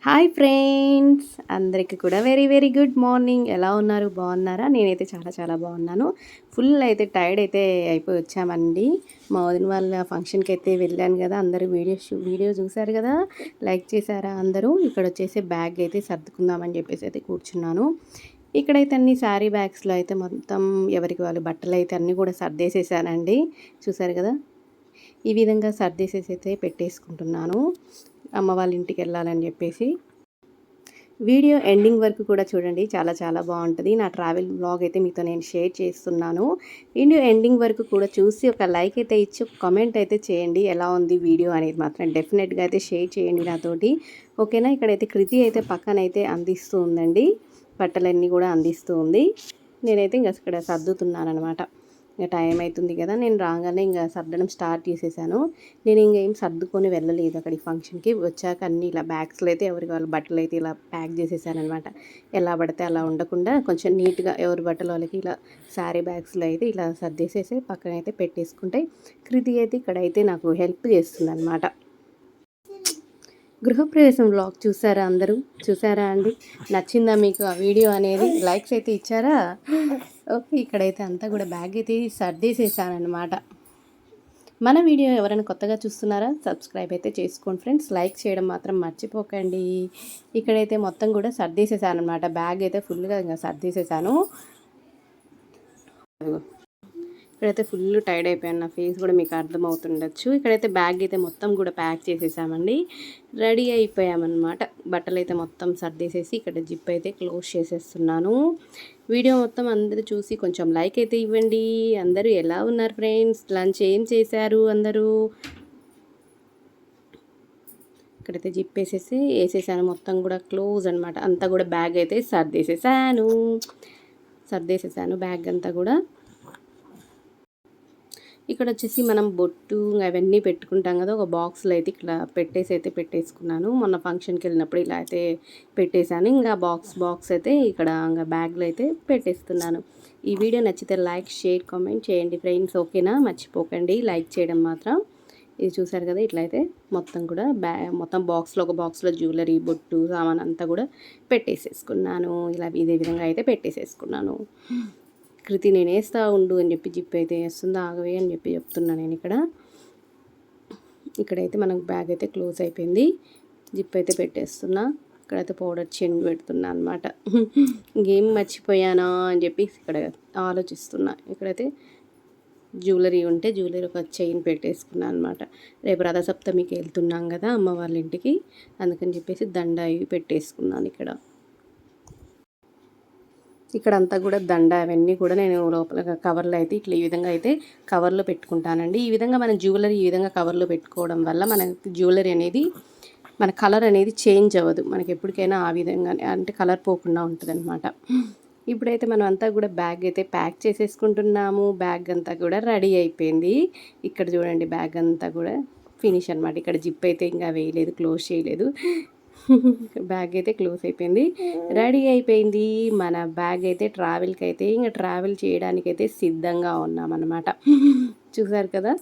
Hi friends, అందరికీ కూడా very very good morning. ఎలా ఉన్నారు? బాగున్నారా? నేనైతే చాలా చాలా బాగున్నాను. ఫుల్ అయితే టైర్డ్ అయితే అయిపోయి వచ్చామండి. మా వదిన వాళ్ళ ఫంక్షన్కి అయితే వెళ్ళాను కదా. అందరూ వీడియో చూశారు కదా, లైక్ చేశారా అందరూ? ఇక్కడ వచ్చేసి బ్యాగ్ అయితే సర్దుకుందామని చెప్పేసి అయితే కూర్చున్నాను. ఇక్కడైతే అన్ని శారీ బ్యాగ్స్లో అయితే మొత్తం ఎవరికి వాళ్ళు బట్టలు అయితే అన్నీ కూడా సర్దేసేసానండి. చూసారు కదా, ఈ విధంగా సర్దేసేసి అయితే పెట్టేసుకుంటున్నాను అమ్మ వాళ్ళ ఇంటికి వెళ్ళాలని చెప్పేసి. వీడియో ఎండింగ్ వరకు కూడా చూడండి, చాలా చాలా బాగుంటుంది. నా ట్రావెల్ బ్లాగ్ అయితే మీతో నేను షేర్ చేస్తున్నాను. వీడియో ఎండింగ్ వరకు కూడా చూసి ఒక లైక్ అయితే ఇచ్చి ఒక కామెంట్ అయితే చేయండి. ఎలా ఉంది వీడియో అనేది మాత్రం డెఫినెట్గా అయితే షేర్ చేయండి నాతోటి, ఓకేనా? ఇక్కడైతే కృతి అయితే పక్కన అయితే అందిస్తూ ఉందండి, బట్టలన్నీ కూడా అందిస్తూ ఉంది. నేనైతే ఇంకా ఇక్కడ సర్దుతున్నాను అనమాట. ఇంకా టైం అవుతుంది కదా, నేను రాగానే ఇంకా సర్దడం స్టార్ట్ చేసేసాను. నేను ఇంకేం సర్దుకొని వెళ్ళలేదు అక్కడికి. ఫంక్షన్కి వచ్చాక అన్నీ ఇలా బ్యాగ్స్లో అయితే ఎవరికి వాళ్ళ బట్టలు అయితే ఇలా ప్యాక్ చేసేసాను అనమాట. ఎలా పడితే అలా ఉండకుండా కొంచెం నీట్గా ఎవరి బట్టలు వాళ్ళకి ఇలా శారీ బ్యాగ్స్లో అయితే ఇలా సర్దేసేసి పక్కన అయితే పెట్టేసుకుంటే, కృతి అయితే ఇక్కడైతే నాకు హెల్ప్ చేస్తుంది అనమాట. గృహప్రవేశం వ్లాగ్ చూసారా? అందరూ చూసారా అండి? నచ్చిందా మీకు ఆ వీడియో అనేది? లైక్స్ అయితే ఇచ్చారా? ఓకే, ఇక్కడైతే అంతా కూడా బ్యాగ్ అయితే సర్దేసేసానమాట. మన వీడియో ఎవరైనా కొత్తగా చూస్తున్నారా? సబ్స్క్రైబ్ అయితే చేసుకోండి ఫ్రెండ్స్, లైక్ చేయడం మాత్రం మర్చిపోకండి. ఇక్కడైతే మొత్తం కూడా సర్దేసేసాను అనమాట. బ్యాగ్ అయితే ఫుల్గా ఇంకా సర్దేసేసాను. ఇక్కడైతే ఫుల్ టైర్డ్ అయిపోయాను, నా ఫేస్ కూడా మీకు అర్థమవుతుండొచ్చు. ఇక్కడైతే బ్యాగ్ అయితే మొత్తం కూడా ప్యాక్ చేసేసామండి, రెడీ అయిపోయామన్నమాట. బట్టలు అయితే మొత్తం సర్దేసేసి ఇక్కడ జిప్ అయితే క్లోజ్ చేసేస్తున్నాను. వీడియో మొత్తం అందరూ చూసి కొంచెం లైక్ అయితే ఇవ్వండి. అందరూ ఎలా ఉన్నారు ఫ్రెండ్స్? లంచ్ ఏం చేశారు అందరూ? ఇక్కడైతే జిప్ వేసేసాను, మొత్తం కూడా క్లోజ్ అనమాట. అంతా కూడా బ్యాగ్ అయితే సర్దేసేసాను బ్యాగ్ అంతా కూడా. ఇక్కడ వచ్చేసి మనం బొట్టు అవన్నీ పెట్టుకుంటాం కదా, ఒక బాక్స్లో అయితే ఇట్లా పెట్టేసుకున్నాను. మొన్న ఫంక్షన్కి వెళ్ళినప్పుడు ఇలా అయితే పెట్టేశాను. ఇంకా బాక్స్ అయితే ఇక్కడ ఇంకా బ్యాగ్లో అయితే పెట్టేస్తున్నాను. ఈ వీడియో నచ్చితే లైక్, షేర్, కామెంట్ చేయండి ఫ్రెండ్స్, ఓకేనా? మర్చిపోకండి లైక్ చేయడం మాత్రం. ఇది చూసారు కదా, ఇట్లయితే మొత్తం కూడా మొత్తం ఒక బాక్స్లో జ్యువెలరీ, బొట్టు, సామాన్ అంతా కూడా పెట్టేసేసుకున్నాను. ఇలా ఇదే విధంగా అయితే పెట్టేసేసుకున్నాను. కృతి నేను వేస్తా ఉండు అని చెప్పి జిప్ అయితే వేస్తుంది, ఆగవే అని చెప్పి చెప్తున్నాను నేను. ఇక్కడైతే మనకు బ్యాగ్ అయితే క్లోజ్ అయిపోయింది, జిప్ అయితే పెట్టేస్తున్నా. ఇక్కడైతే పౌడర్ చెండు పెడుతున్నా అనమాట. ఇంకేం మర్చిపోయానా అని చెప్పి ఇక్కడ ఆలోచిస్తున్నా. ఇక్కడైతే జ్యువెలరీ ఉంటే జ్యువెలరీ ఒక చైన్ పెట్టేసుకున్నాను అనమాట. రేపు రథసప్తమికి వెళ్తున్నాం కదా అమ్మ వాళ్ళ ఇంటికి, అందుకని చెప్పేసి దండ ఇవి పెట్టేసుకున్నాను. ఇక్కడ అంతా కూడా దండ అవన్నీ కూడా నేను లోపల కవర్లో అయితే ఇట్లా ఈ విధంగా అయితే కవర్లో పెట్టుకుంటానండి. ఈ విధంగా మన జ్యువెలరీ ఈ విధంగా కవర్లో పెట్టుకోవడం వల్ల మన జ్యువెలరీ అనేది, మన కలర్ అనేది చేంజ్ అవ్వదు. మనకి ఎప్పటికైనా ఆ విధంగా అంటే కలర్ పోకుండా ఉంటుంది అనమాట. ఇప్పుడైతే మనం అంతా కూడా బ్యాగ్ అయితే ప్యాక్ చేసేసుకుంటున్నాము. బ్యాగ్ అంతా కూడా రెడీ అయిపోయింది. ఇక్కడ చూడండి, బ్యాగ్ అంతా కూడా ఫినిష్ అనమాట. ఇక్కడ జిప్ అయితే ఇంకా వేయలేదు, క్లోజ్ చేయలేదు. బ్యాగ్ అయితే క్లోజ్ అయిపోయింది, రెడీ అయిపోయింది. మన బ్యాగ్ అయితే ట్రావెల్కి అయితే ఇంకా ట్రావెల్ చేయడానికైతే సిద్ధంగా ఉన్నామన్నమాట. చూసారు కదా,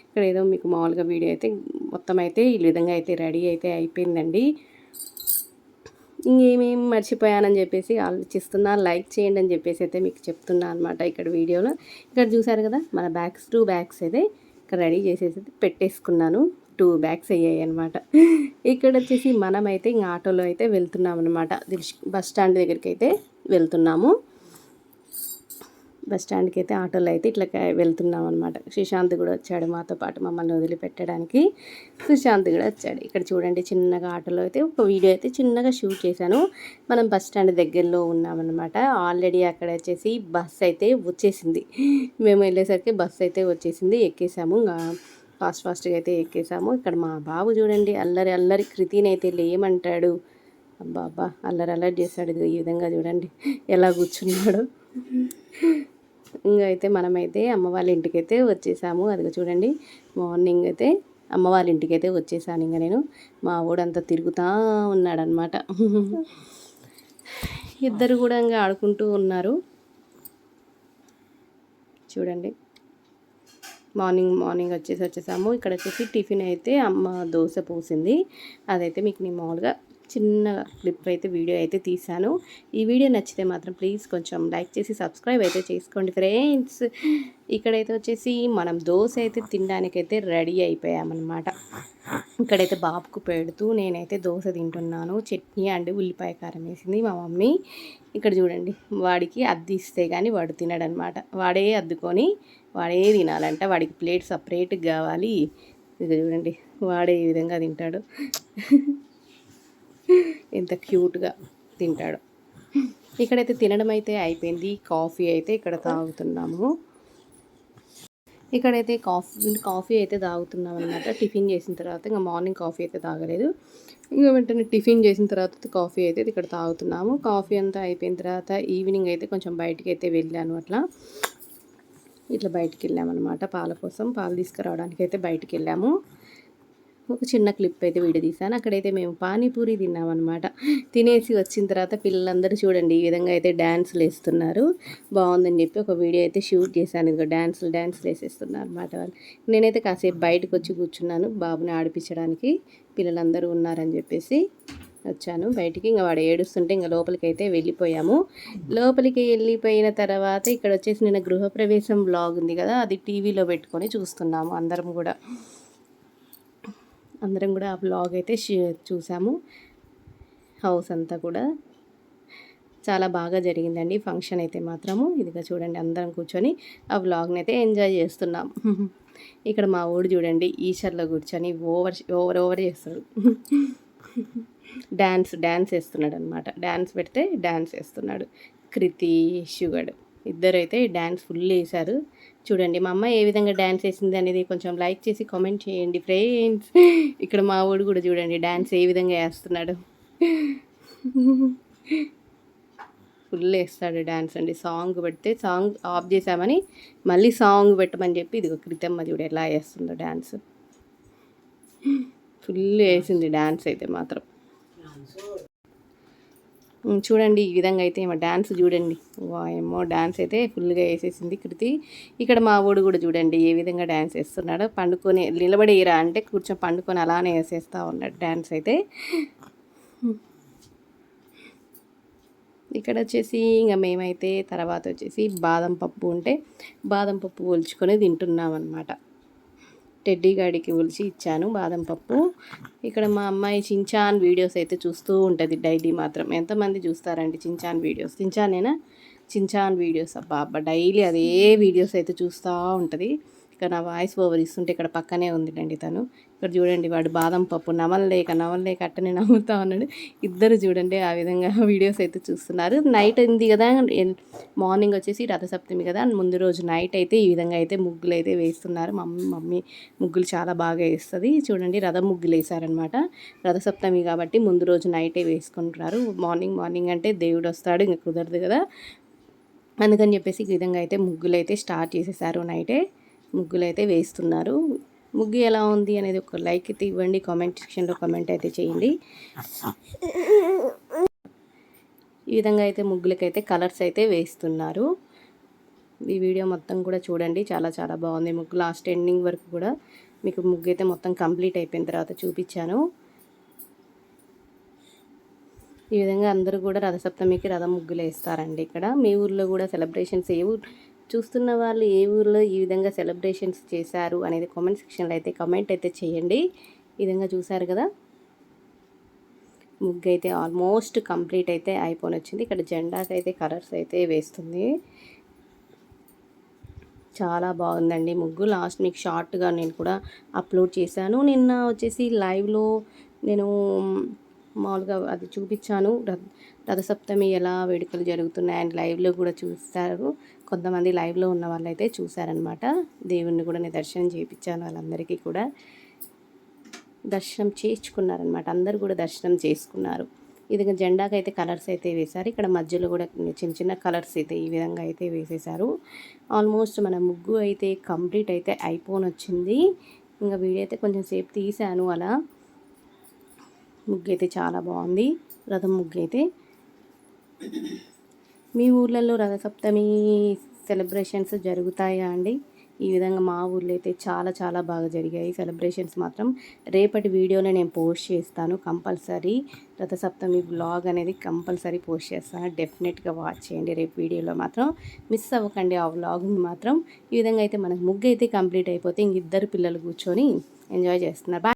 ఇక్కడ ఏదో మీకు మామూలుగా వీడియో అయితే మొత్తం అయితే ఈ విధంగా అయితే రెడీ అయితే అయిపోయిందండి. ఇంకేమేమి మర్చిపోయానని చెప్పేసి ఆలోచిస్తున్నా. లైక్ చేయండి అని చెప్పేసి అయితే మీకు చెప్తున్నా అనమాట. ఇక్కడ వీడియోలో ఇక్కడ చూసారు కదా, మన టూ బ్యాగ్స్ అయితే ఇక్కడ రెడీ చేసేసి పెట్టేసుకున్నాను. 2 బ్యాగ్స్ అయ్యాయి అనమాట. ఇక్కడ వచ్చేసి మనమైతే ఇంకా ఆటోలో అయితే వెళ్తున్నాం అనమాట. బస్ స్టాండ్ దగ్గరికి అయితే వెళ్తున్నాము. బస్ స్టాండ్కి అయితే ఆటోలో అయితే ఇట్లా వెళ్తున్నాం అనమాట. సుశాంత్ కూడా వచ్చాడు మాతో పాటు, మమ్మల్ని వదిలిపెట్టడానికి సుశాంత్ కూడా వచ్చాడు. ఇక్కడ చూడండి, చిన్నగా ఆటోలో అయితే ఒక వీడియో అయితే చిన్నగా షూట్ చేశాను. మనం బస్ స్టాండ్ దగ్గరలో ఉన్నామన్నమాట. ఆల్రెడీ అక్కడ వచ్చేసి బస్ అయితే వచ్చేసింది. మేము వెళ్ళేసరికి బస్ అయితే వచ్చేసింది, ఎక్కేసాము. ఫాస్ట్గా అయితే ఎక్కేసాము. ఇక్కడ మా బాబు చూడండి, అల్లరి కృతిని అయితే లేమంటాడు. అబ్బా అల్లరి చేశాడు. ఈ విధంగా చూడండి ఎలా కూర్చున్నాడు. ఇంకా అయితే మనమైతే అమ్మ వాళ్ళ ఇంటికైతే వచ్చేసాము. అదిగో చూడండి, మార్నింగ్ అయితే అమ్మ వాళ్ళ ఇంటికైతే వచ్చేసాను. ఇంకా నేను, మా ఊడంతా తిరుగుతూ ఉన్నాడనమాట. ఇద్దరు కూడా ఇంకా ఆడుకుంటూ ఉన్నారు చూడండి. మార్నింగ్ వచ్చేసాము. ఇక్కడ వచ్చేసి టిఫిన్ అయితే అమ్మ దోశ పోసింది, అదైతే మీకు నేను మామూలుగా చిన్న క్లిప్ అయితే వీడియో అయితే తీశాను. ఈ వీడియో నచ్చితే మాత్రం ప్లీజ్ కొంచెం లైక్ చేసి సబ్స్క్రైబ్ అయితే చేసుకోండి ఫ్రెండ్స్. ఇక్కడైతే వచ్చేసి మనం దోశ అయితే తినడానికైతే రెడీ అయిపోయామన్నమాట. ఇక్కడైతే బాబుకు పెడుతూ నేనైతే దోశ తింటున్నాను. చట్నీ అండ్ ఉల్లిపాయ కారం వేసింది మా మమ్మీ. ఇక్కడ చూడండి, వాడికి అద్దిస్తే కానీ వాడు తినడనమాట. వాడే అద్దుకొని వాడే తినాలంట. వాడికి ప్లేట్ సపరేట్గా కావాలి. ఇది చూడండి, వాడే ఈ విధంగా తింటాడు. ఎంత క్యూట్గా తింటాడు. ఇక్కడైతే తినడం అయితే అయిపోయింది. కాఫీ అయితే ఇక్కడ తాగుతున్నాము. ఇక్కడైతే కాఫీ అయితే తాగుతున్నాం అనమాట. టిఫిన్ చేసిన తర్వాత ఇంకా మార్నింగ్ కాఫీ అయితే తాగలేదు. ఇంకా వెంటనే టిఫిన్ చేసిన తర్వాత కాఫీ అయితే ఇక్కడ తాగుతున్నాము. కాఫీ అంతా అయిపోయిన తర్వాత ఈవినింగ్ అయితే కొంచెం బయటికి అయితే వెళ్ళాను. ఇట్లా బయటికి వెళ్ళామన్నమాట. పాల కోసం పాలు తీసుకురావడానికి అయితే బయటికి వెళ్ళాము. ఒక చిన్న క్లిప్ అయితే వీడియో తీసాను. అక్కడైతే మేము పానీపూరి తిన్నామన్నమాట. తినేసి వచ్చిన తర్వాత పిల్లలందరూ చూడండి ఈ విధంగా అయితే డ్యాన్సులు వేస్తున్నారు. బాగుందని చెప్పి ఒక వీడియో అయితే షూట్ చేశాను. ఇదిగో డ్యాన్సులు వేసేస్తున్నారు అనమాట వాళ్ళు. నేనైతే కాసేపు బయటకు వచ్చి కూర్చున్నాను బాబుని ఆడిపించడానికి. పిల్లలందరూ ఉన్నారని చెప్పేసి వచ్చాను బయటికి. ఇంకా వాడు ఏడుస్తుంటే ఇంకా లోపలికి అయితే వెళ్ళిపోయాము. లోపలికి వెళ్ళిపోయిన తర్వాత ఇక్కడ వచ్చేసి నిన్న గృహప్రవేశం బ్లాగ్ ఉంది కదా, అది టీవీలో పెట్టుకొని చూస్తున్నాము అందరం కూడా ఆ బ్లాగ్ అయితే చూసాము. హౌస్ అంతా కూడా చాలా బాగా జరిగిందండి ఫంక్షన్ అయితే మాత్రము. ఇదిగా చూడండి, అందరం కూర్చొని ఆ వ్లాగ్ని అయితే ఎంజాయ్ చేస్తున్నాం. ఇక్కడ మా ఊడు చూడండి ఈషర్లో కూర్చొని ఓవర్ చేస్తాడు. డ్యాన్స్ వేస్తున్నాడు అనమాట. డ్యాన్స్ పెడితే డ్యాన్స్ వేస్తున్నాడు. కృతి, షుగడ్ ఇద్దరైతే డ్యాన్స్ ఫుల్ వేశారు. చూడండి మా అమ్మ ఏ విధంగా డ్యాన్స్ వేసింది అనేది కొంచెం లైక్ చేసి కామెంట్ చేయండి ఫ్రెండ్స్. ఇక్కడ మా ఊడు కూడా చూడండి డ్యాన్స్ ఏ విధంగా వేస్తున్నాడు. ఫుల్ వేస్తాడు డ్యాన్స్ అండి. సాంగ్ పెడితే సాంగ్ ఆఫ్ చేసామని మళ్ళీ సాంగ్ పెట్టమని చెప్పి ఇది కృతమ్మ చూడు ఎలా వేస్తుందో డ్యాన్స్. ఫుల్ వేసింది డ్యాన్స్ అయితే మాత్రం. చూడండి ఈ విధంగా అయితే ఏమో డ్యాన్స్ చూడండి. ఏమో డ్యాన్స్ అయితే ఫుల్గా వేసేసింది కృతి. ఇక్కడ మా ఊడు కూడా చూడండి ఏ విధంగా డ్యాన్స్ వేస్తున్నాడు. పండుకొని నిలబడి వేయరా అంటే కూర్చొని పండుకొని అలానే వేసేస్తూ ఉన్నాడు డ్యాన్స్ అయితే. ఇక్కడ వచ్చేసి ఇంకా మేమైతే తర్వాత వచ్చేసి బాదం పప్పు ఉంటే బాదం పప్పు ఒలుచుకొని తింటున్నాం అనమాట. టెడ్డీ గాడికి ఒలిచి ఇచ్చాను బాదం పప్పు. ఇక్కడ మా అమ్మాయి చించాన్ వీడియోస్ అయితే చూస్తూ ఉంటుంది డైలీ మాత్రం. ఎంతమంది చూస్తారండి చించాన్ వీడియోస్? చించాన్ వీడియోస్ అబ్బా డైలీ అదే వీడియోస్ అయితే చూస్తూ ఉంటుంది. ఇక్కడ నా వాయిస్ ఓవర్ ఇస్తుంటే ఇక్కడ పక్కనే ఉందిటండి తను. ఇక్కడ చూడండి వాడు బాదం పప్పు నమలలేక అట్టనే నవ్వుతూ ఉన్నాడు. ఇద్దరు చూడండి ఆ విధంగా వీడియోస్ అయితే చూస్తున్నారు. నైట్ అయింది కదా, మార్నింగ్ వచ్చేసి రథసప్తమి కదా, ముందు రోజు నైట్ అయితే ఈ విధంగా అయితే ముగ్గులు అయితే వేస్తున్నారు. మమ్మీ ముగ్గులు చాలా బాగా వేస్తుంది. చూడండి రథం ముగ్గులు వేశారనమాట. రథసప్తమి కాబట్టి ముందు రోజు నైటే వేసుకుంటున్నారు. మార్నింగ్ అంటే దేవుడు వస్తాడు, ఇంకా కుదరదు కదా, అందుకని చెప్పేసి ఈ విధంగా అయితే ముగ్గులు అయితే స్టార్ట్ చేసేసారు. నైటే ముగ్గులు అయితే వేస్తున్నారు. ముగ్గు ఎలా ఉంది అనేది ఒక లైక్ అయితే ఇవ్వండి. కామెంట్ సెక్షన్లో కామెంట్ అయితే చేయండి. ఈ విధంగా అయితే ముగ్గులకైతే కలర్స్ అయితే వేస్తున్నారు. ఈ వీడియో మొత్తం కూడా చూడండి, చాలా చాలా బాగుంది ముగ్గు. లాస్ట్ ఎండింగ్ వరకు కూడా మీకు ముగ్గు అయితే మొత్తం కంప్లీట్ అయిపోయిన తర్వాత చూపించాను. ఈ విధంగా అందరూ కూడా రథసప్తమికి రథం ముగ్గులు వేస్తారండి. ఇక్కడ మీ ఊర్లో కూడా సెలబ్రేషన్స్ చూస్తున్న వాళ్ళు ఏ ఊర్లో ఈ విధంగా సెలబ్రేషన్స్ చేశారు అనేది కామెంట్ సెక్షన్లో అయితే కామెంట్ అయితే చేయండి. ఈ విధంగా చూసారు కదా, ముగ్గు అయితే ఆల్మోస్ట్ కంప్లీట్ అయితే అయిపోయి వచ్చింది. ఇక్కడ జెండాకి అయితే కలర్స్ అయితే వేస్తుంది. చాలా బాగుందండి ముగ్గు. లాస్ట్ మీకు షార్ట్గా నేను కూడా అప్లోడ్ చేశాను. నిన్న వచ్చేసి లైవ్లో నేను మామూలుగా అది చూపించాను, రథసప్తమి ఎలా వేడుకలు జరుగుతున్నాయి అండ్ లైవ్లో కూడా చూస్తారు. కొంతమంది లైవ్లో ఉన్న వాళ్ళు అయితే చూసారనమాట. దేవుణ్ణి కూడా నేను దర్శనం చేయించాను. వాళ్ళందరికీ కూడా దర్శనం చేసుకున్నారనమాట. అందరూ కూడా దర్శనం చేసుకున్నారు. ఇది జెండాకి అయితే కలర్స్ అయితే వేశారు. ఇక్కడ మధ్యలో కూడా చిన్న చిన్న కలర్స్ అయితే ఈ విధంగా అయితే వేసేసారు. ఆల్మోస్ట్ మన ముగ్గు అయితే కంప్లీట్ అయితే అయిపోనొచ్చింది. ఇంకా వీడియో అయితే కొంచెం సేపు తీసాను. అలా ముగ్గు అయితే చాలా బాగుంది, రథం ముగ్గు అయితే. మీ ఊర్లలో రథసప్తమి సెలబ్రేషన్స్ జరుగుతాయా అండి? ఈ విధంగా మా ఊర్లో అయితే చాలా చాలా బాగా జరిగాయి సెలబ్రేషన్స్ మాత్రం. రేపటి వీడియోలో నేను పోస్ట్ చేస్తాను కంపల్సరీ. రథసప్తమి వ్లాగ్ అనేది కంపల్సరీ పోస్ట్ చేస్తాను. డెఫినెట్గా వాచ్ చేయండి రేపు వీడియోలో మాత్రం. మిస్ అవ్వకండి ఆ వ్లాగ్ని మాత్రం. ఈ విధంగా అయితే మనకు ముగ్గు అయితే కంప్లీట్ అయిపోతే ఇంక ఇద్దరు పిల్లలు కూర్చొని ఎంజాయ్ చేస్తున్నారు.